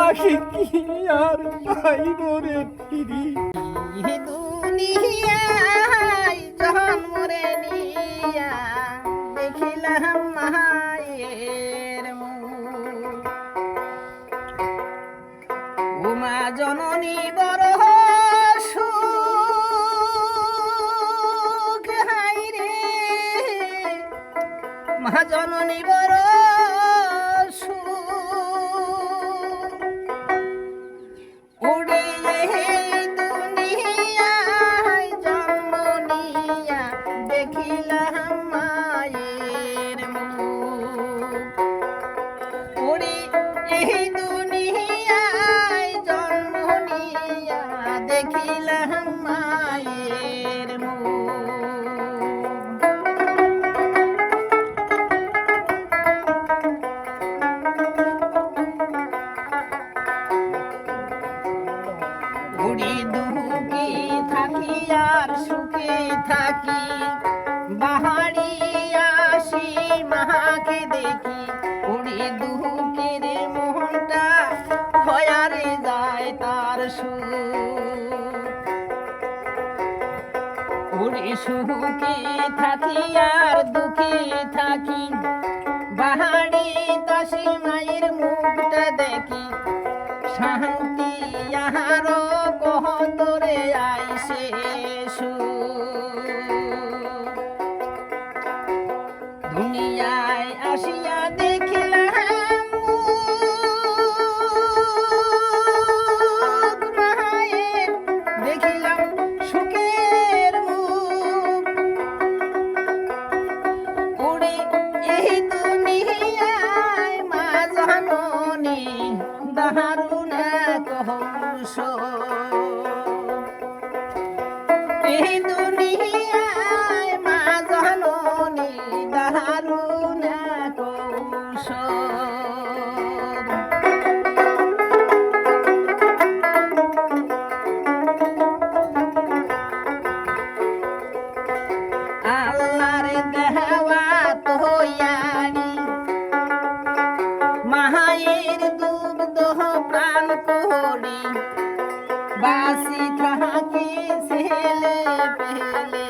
পাখি কি আর পাইব রে ফিরি দুনিয়ায় জন্ম রে নিয়া দেখিলাম মায়ের মুখ উমা জননী বড় সুখ হাই রে মা জননী বড় দেখিলাম মায়ের উড়ি দুঃখে থাকি আর সুখে থাকি বাহারি আসি মাকে দেখি উড়ি দুঃখের মোহনটা ভয়ারে যায় তার উড়ি সুখে থাকি আর দুঃখে থাকি বাহারি দাসী মায়ের মুখটা দেখি শান্তি আহারো কহতরে আইসে দুনিয়ায় আসিয়া দেখিলাম মায়ের দেখিলাম সুখের মুখ উড়ে এই দুনিয়ায় মা জননী দারুণ কহস এই দুনিয়ায় মা জননী দারুণ কৌশ আল্লাহর দেওয়া তোয়ারি মায়ের দুগ্ধ প্রাণ করি বাসি থাকি ছেলে পেলে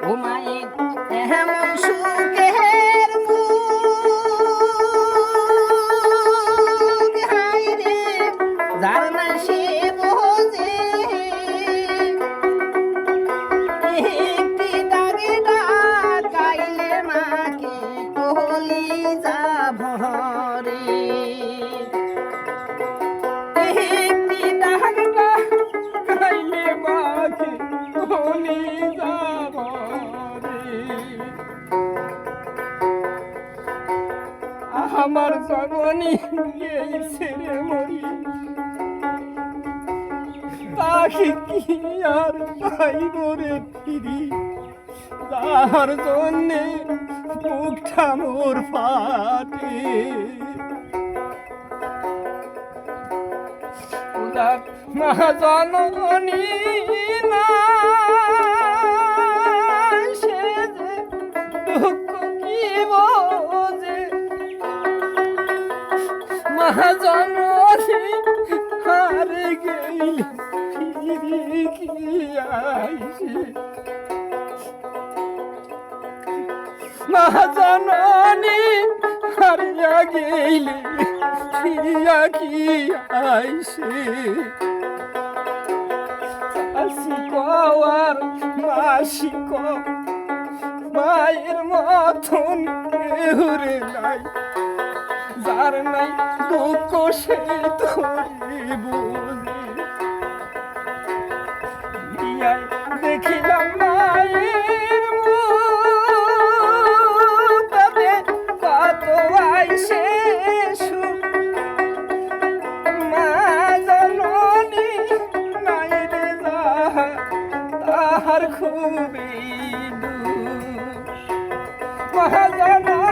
ও মায়ের এমন সুখের মুখ হাই রে যার না সে বোঝে একটি দাগে ডাকাইলে মাকে কলি যা ভরে একটি দাগ ডাকাইলে মাকে কলি যা আমার জননী গেছে রে মরি পাখি কি আর পাইব রে ফিরি তার জন্যে মুখটা মোর ফাটে মা জননী না সে যে দুঃখ কি বোঝে মা জননী হারে গেলে ফিরি কি আইসে মা জননী হারিয়া গেলে ফিরিয়া কি আইসে আসিক আর মাসিক মায়ের মতন কেউরে নাই যার নাই দুঃখ সে তোরে বোঝে দেখিলাম মায়ের মুখে কত আইসে মা জননী নাই রে তাহার খুবই মা জননী